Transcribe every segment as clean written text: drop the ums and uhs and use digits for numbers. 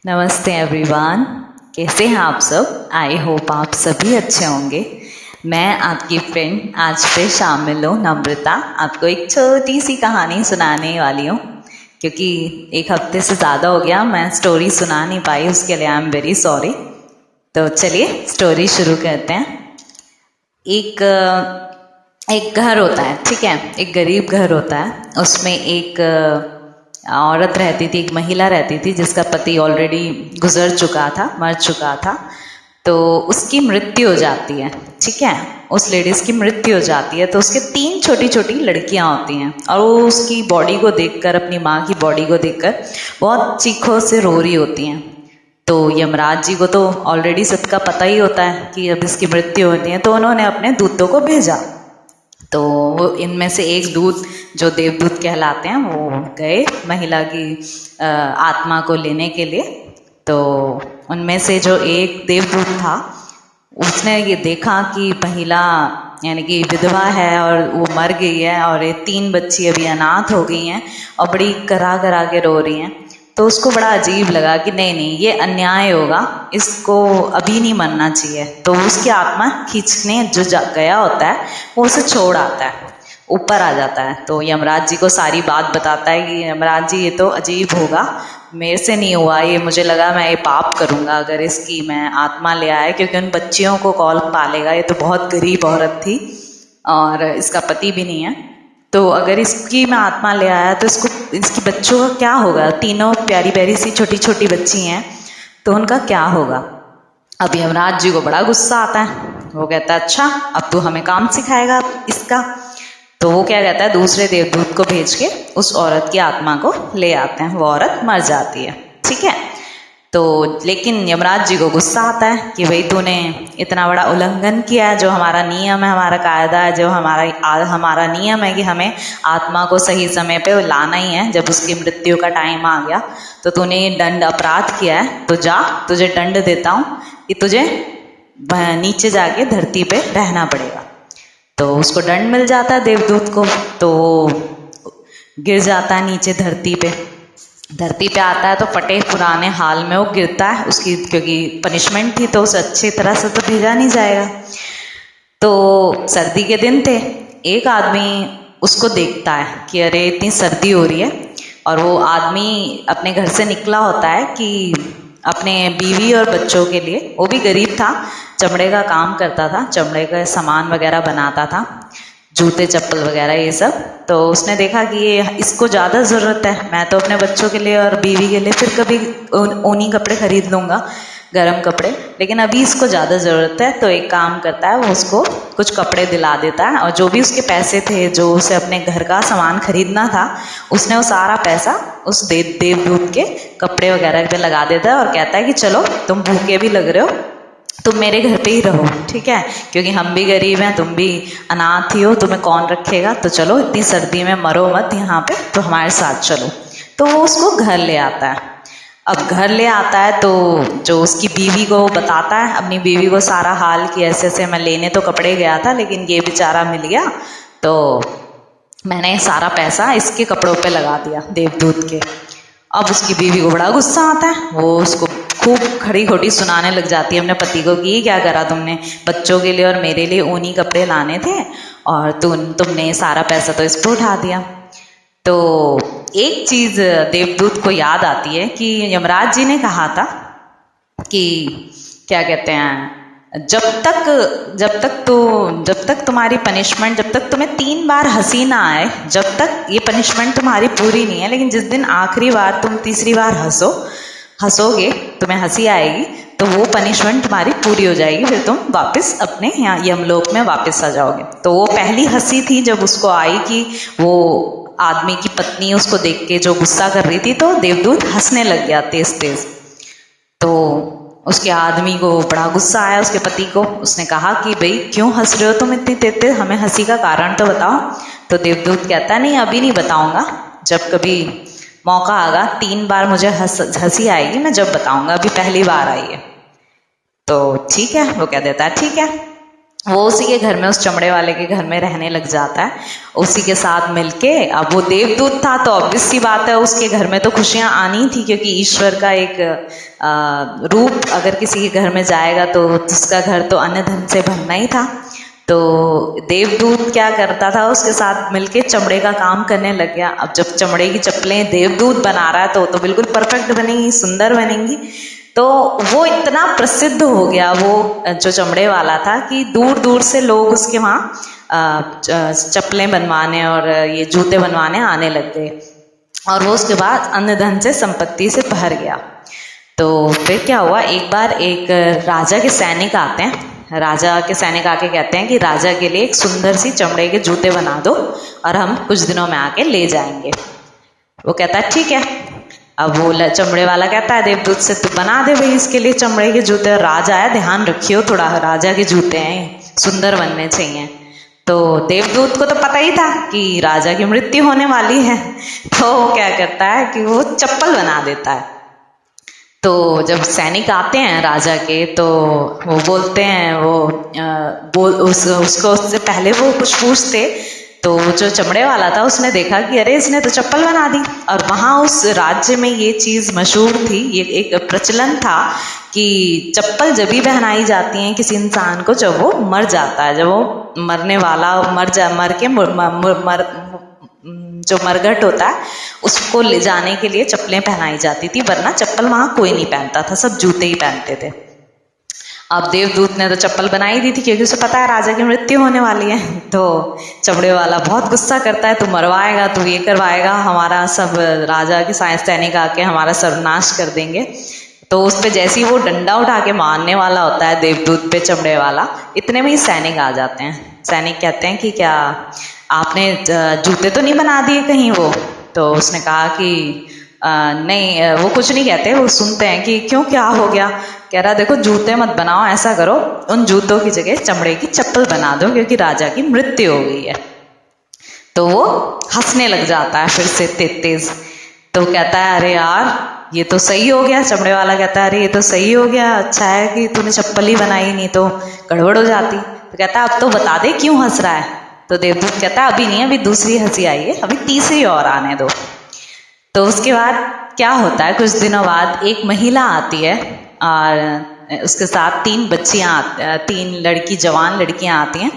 नमस्ते एवरीवन, कैसे हैं आप सब। आई होप आप सभी अच्छे होंगे। मैं आपकी फ्रेंड आज फिर शामिल हूँ, नम्रता। आपको एक छोटी सी कहानी सुनाने वाली हूँ, क्योंकि एक हफ्ते से ज़्यादा हो गया मैं स्टोरी सुना नहीं पाई, उसके लिए आई एम वेरी सॉरी। तो चलिए स्टोरी शुरू करते हैं। एक एक घर होता है, ठीक है, एक गरीब घर होता है। उसमें एक औरत रहती थी, एक महिला रहती थी जिसका पति ऑलरेडी गुजर चुका था, मर चुका था। तो उसकी मृत्यु हो जाती है, ठीक है, उस लेडीज़ की मृत्यु हो जाती है। तो उसके 3 छोटी छोटी लड़कियां होती हैं और वो उसकी बॉडी को देखकर, अपनी माँ की बॉडी को देखकर बहुत चीखों से रो रही होती हैं। तो यमराज जी को तो ऑलरेडी सबका पता ही होता है कि अब इसकी मृत्यु होनी है, तो उन्होंने अपने दूतों को भेजा। तो वो इनमें से एक दूत, जो देवदूत कहलाते हैं, वो गए महिला की आत्मा को लेने के लिए। तो उनमें से जो एक देवदूत था, उसने ये देखा कि महिला यानी कि विधवा है और वो मर गई है, और ये 3 बच्ची अभी अनाथ हो गई हैं और बड़ी करा करा के रो रही हैं। तो उसको बड़ा अजीब लगा कि नहीं नहीं, ये अन्याय होगा, इसको अभी नहीं मरना चाहिए। तो उसकी आत्मा खींचने जो गया होता है वो उसे छोड़ आता है, ऊपर आ जाता है। तो यमराज जी को सारी बात बताता है कि यमराज जी, ये तो अजीब होगा, मेरे से नहीं हुआ ये, मुझे लगा मैं ये पाप करूँगा अगर इसकी मैं आत्मा ले आए, क्योंकि उन बच्चियों को कौन पालेगा, ये तो बहुत गरीब औरत थी और इसका पति भी नहीं है। तो अगर इसकी मैं आत्मा ले आया तो इसकी बच्चों का क्या होगा। 3 प्यारी प्यारी सी छोटी छोटी बच्ची हैं, तो उनका क्या होगा। अब यमराज जी को बड़ा गुस्सा आता है। वो कहता है, अच्छा अब तू हमें काम सिखाएगा इसका। तो वो क्या कहता है, दूसरे देवदूत को भेज के उस औरत की आत्मा को ले आते हैं। वो औरत मर जाती है, ठीक है। तो लेकिन यमराज जी को गुस्सा आता है कि भाई तूने इतना बड़ा उल्लंघन किया है, जो हमारा नियम है, हमारा कायदा है, जो हमारा नियम है कि हमें आत्मा को सही समय पे लाना ही है जब उसकी मृत्यु का टाइम आ गया। तो तूने दंड अपराध किया है, तो जा, तुझे दंड देता हूँ कि तुझे नीचे जाके धरती पे रहना पड़ेगा। तो उसको दंड मिल जाता है देवदूत को, तो गिर जाता है नीचे धरती पे। धरती पे आता है तो फटे पुराने हाल में वो गिरता है, उसकी क्योंकि पनिशमेंट थी तो उसे अच्छी तरह से तो भेजा नहीं जाएगा। तो सर्दी के दिन थे, एक आदमी उसको देखता है कि अरे इतनी सर्दी हो रही है, और वो आदमी अपने घर से निकला होता है कि अपने बीवी और बच्चों के लिए, वो भी गरीब था, चमड़े का काम करता था, चमड़े का सामान वगैरह बनाता था, जूते चप्पल वगैरह ये सब। तो उसने देखा कि ये इसको ज़्यादा ज़रूरत है, मैं तो अपने बच्चों के लिए और बीवी के लिए फिर कभी ऊनी कपड़े खरीद लूँगा, गर्म कपड़े, लेकिन अभी इसको ज़्यादा ज़रूरत है। तो एक काम करता है, वो उसको कुछ कपड़े दिला देता है, और जो भी उसके पैसे थे, जो उसे अपने घर का सामान खरीदना था, उसने वो सारा पैसा उस देवदूत के कपड़े वगैरह पे लगा देता है और कहता है कि चलो तुम भूखे भी लग रहे हो, तुम मेरे घर पे ही रहो, ठीक है, क्योंकि हम भी गरीब हैं, तुम भी अनाथ ही हो, तुम्हें कौन रखेगा, तो चलो इतनी सर्दी में मरो मत यहाँ पे, तो हमारे साथ चलो। तो वो उसको घर ले आता है। अब घर ले आता है तो जो उसकी बीवी को बताता है, अपनी बीवी को सारा हाल कि ऐसे ऐसे मैं लेने तो कपड़े गया था, लेकिन ये बेचारा मिल गया, तो मैंने सारा पैसा इसके कपड़ों पे लगा दिया, देवदूत के। अब उसकी बीवी को बड़ा गुस्सा आता है, वो उसको खूब खड़ी खोटी सुनाने लग जाती है अपने पति को कि क्या करा तुमने, बच्चों के लिए और मेरे लिए ऊनी कपड़े लाने थे और तुमने सारा पैसा तो इस पर उठा दिया। तो एक चीज़ देवदूत को याद आती है कि यमराज जी ने कहा था कि क्या कहते हैं, जब तक तुम्हारी पनिशमेंट, जब तक तुम्हें 3 बार हंसी ना आए, जब तक ये पनिशमेंट तुम्हारी पूरी नहीं है, लेकिन जिस दिन आखिरी बार तुम तीसरी बार हंसोगे, तुम्हें हंसी आएगी, तो वो पनिशमेंट तुम्हारी पूरी हो जाएगी, फिर तुम वापस अपने यहाँ यमलोक में वापस आ जाओगे। तो वो पहली हंसी थी जब उसको आई कि वो आदमी की पत्नी उसको देख के जो गुस्सा कर रही थी, तो देवदूत हंसने लग गया तेज तेज। तो उसके आदमी को बड़ा गुस्सा आया, उसके पति को। उसने कहा कि भाई क्यों हंस रहे हो तुम इतनी तेज तेज, हमें हंसी का कारण तो बताओ। तो देवदूत कहता है, नहीं अभी नहीं बताऊंगा, जब कभी मौका आएगा, 3 बार मुझे हंसी आएगी, मैं जब बताऊंगा, अभी पहली बार आई है। तो ठीक है, वो कह देता है ठीक है। वो उसी के घर में, उस चमड़े वाले के घर में रहने लग जाता है उसी के साथ मिलके। अब वो देवदूत था तो ऑब्वियस सी बात है उसके घर में तो खुशियां आनी थी, क्योंकि ईश्वर का एक रूप अगर किसी के घर में जाएगा तो उसका घर तो अन्न धन से भरना ही था। तो देवदूत क्या करता था, उसके साथ मिलके चमड़े का काम करने लग गया। अब जब चमड़े की चप्पलें देवदूत बना रहा है तो बिल्कुल परफेक्ट बनेंगी, सुंदर बनेंगी। तो वो इतना प्रसिद्ध हो गया वो जो चमड़े वाला था कि दूर दूर से लोग उसके वहाँ चप्पलें बनवाने और ये जूते बनवाने आने लग गए। और वो उसके बाद अन्न धन से, संपत्ति से भर गया। तो फिर क्या हुआ, एक बार एक राजा के सैनिक आते हैं। राजा के सैनिक आके कहते हैं कि राजा के लिए एक सुंदर सी चमड़े के जूते बना दो और हम कुछ दिनों में आके ले जाएंगे। वो कहता है ठीक है। अब वो चमड़े वाला कहता है देवदूत से, तू बना दे भाई इसके लिए चमड़े के जूते। और राजा है, ध्यान रखियो थोड़ा, राजा के जूते हैं, सुंदर बनने चाहिए। तो देवदूत को तो पता ही था कि राजा की मृत्यु होने वाली है, तो वो क्या करता है कि वो चप्पल बना देता है। तो जब सैनिक आते हैं राजा के तो वो बोलते हैं, उसको उससे पहले वो कुछ पूछते। तो जो चमड़े वाला था उसने देखा कि अरे इसने तो चप्पल बना दी। और वहाँ उस राज्य में ये चीज़ मशहूर थी, ये एक प्रचलन था कि चप्पल जब भी पहनाई जाती हैं किसी इंसान को जब वो मर जाता है, जब वो मरने वाला जो मरघट होता है उसको ले जाने के लिए चप्पलें पहनाई जाती थी, वरना चप्पल वहाँ कोई नहीं पहनता था, सब जूते ही पहनते थे। अब देवदूत ने तो चप्पल बनाई दी थी क्योंकि उसे पता है राजा की मृत्यु होने वाली है। तो चमड़े वाला बहुत गुस्सा करता है, तू मरवाएगा, तू ये करवाएगा, हमारा सब राजा के सैनिक आके हमारा सर्वनाश कर देंगे। तो उस पे जैसे ही वो डंडा उठा के मारने वाला होता है देवदूत पे चमड़े वाला, इतने में ही सैनिक आ जाते हैं। सैनिक कहते हैं कि क्या आपने जूते तो नहीं बना दिए कहीं वो? तो उसने कहा कि नहीं, वो कुछ नहीं कहते, वो सुनते हैं कि क्यों, क्या हो गया। कह रहा देखो जूते मत बनाओ, ऐसा करो उन जूतों की जगह चमड़े की चप्पल बना दो क्योंकि राजा की मृत्यु हो गई है। तो वो हंसने लग जाता है फिर से तेज। तो कहता है अरे यार ये तो सही हो गया। चमड़े वाला कहता है अरे ये तो सही हो गया, अच्छा है कि तूने चप्पल ही बनाई, नहीं तो गड़बड़ हो जाती। तो कहता है अब तो बता दे क्यों हंस रहा है। तो देवदूत कहता है अभी नहीं, अभी दूसरी हंसी आई है, अभी तीसरी और आने दो। तो उसके बाद क्या होता है, कुछ दिनों बाद एक महिला आती है और उसके साथ 3 बच्चियां, 3 जवान लड़कियां आती हैं।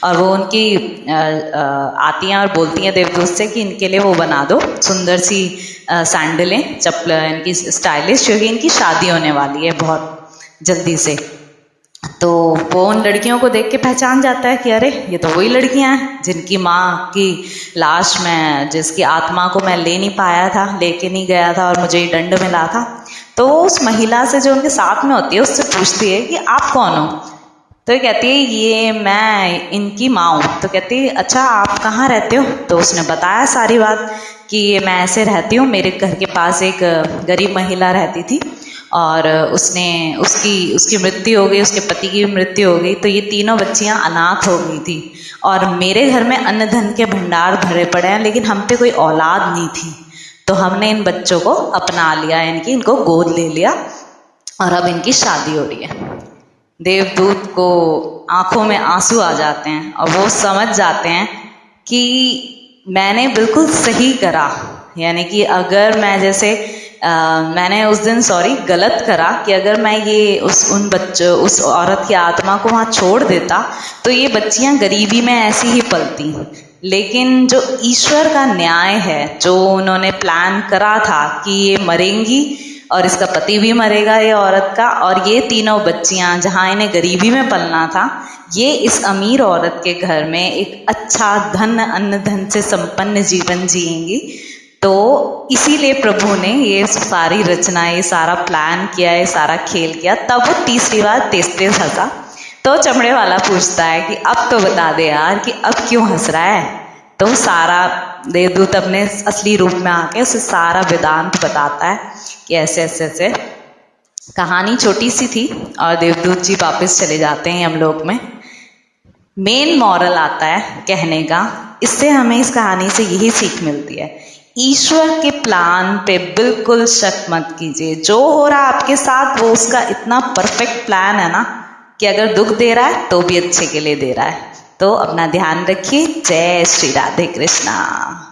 और वो उनकी आती हैं और बोलती हैं देवदूत से कि इनके लिए वो बना दो सुंदर सी सैंडलें, चप्पल इनकी स्टाइलिश, क्योंकि इनकी शादी होने वाली है बहुत जल्दी से। तो वो उन लड़कियों को देख के पहचान जाता है कि अरे ये तो वही लड़कियां हैं जिनकी माँ की लाश में, जिसकी आत्मा को मैं ले नहीं पाया था, लेके नहीं गया था और मुझे दंड मिला था। तो उस महिला से जो उनके साथ में होती है उससे पूछती है कि आप कौन हो। तो ये कहती है ये मैं इनकी माँ हूँ। तो कहती है अच्छा आप कहाँ रहते हो। तो उसने बताया सारी बात कि ये मैं ऐसे रहती हूँ, मेरे घर के पास एक गरीब महिला रहती थी और उसकी मृत्यु हो गई, उसके पति की मृत्यु हो गई, तो ये तीनों बच्चियां अनाथ हो गई थी। और मेरे घर में अन्न धन के भंडार भरे पड़े हैं, लेकिन हम पे कोई औलाद नहीं थी, तो हमने इन बच्चों को अपना लिया, इनको गोद ले लिया और अब इनकी शादी हो रही है। देवदूत को आंखों में आंसू आ जाते हैं और वो समझ जाते हैं कि मैंने बिल्कुल सही करा। यानी कि अगर मैं जैसे मैंने उस दिन गलत करा कि अगर मैं ये उस औरत की आत्मा को वहाँ छोड़ देता तो ये बच्चियाँ गरीबी में ऐसी ही पलती। लेकिन जो ईश्वर का न्याय है, जो उन्होंने प्लान करा था कि ये मरेंगी और इसका पति भी मरेगा ये औरत का, और ये तीनों बच्चियां जहाँ इन्हें गरीबी में पलना था, ये इस अमीर औरत के घर में एक अच्छा अन्न धन से संपन्न जीवन जिएंगी। तो इसीलिए प्रभु ने ये सारी रचना, ये सारा प्लान किया, ये सारा खेल किया। तब वो तीसरी बार तेज हंसा। तो चमड़े वाला पूछता है कि अब तो बता दे यार कि अब क्यों हंस रहा है। तो सारा देवदूत अपने असली रूप में आके उसे सारा वेदांत बताता है कि ऐसे ऐसे ऐसे। कहानी छोटी सी थी और देवदूत जी वापस चले जाते हैं यमलोक में। मेन मॉरल आता है कहने का, इससे हमें इस कहानी से यही सीख मिलती है, ईश्वर के प्लान पे बिल्कुल शक मत कीजिए। जो हो रहा है आपके साथ वो उसका इतना परफेक्ट प्लान है ना कि अगर दुख दे रहा है तो भी अच्छे के लिए दे रहा है। तो अपना ध्यान रखिए। जय श्री राधे कृष्णा।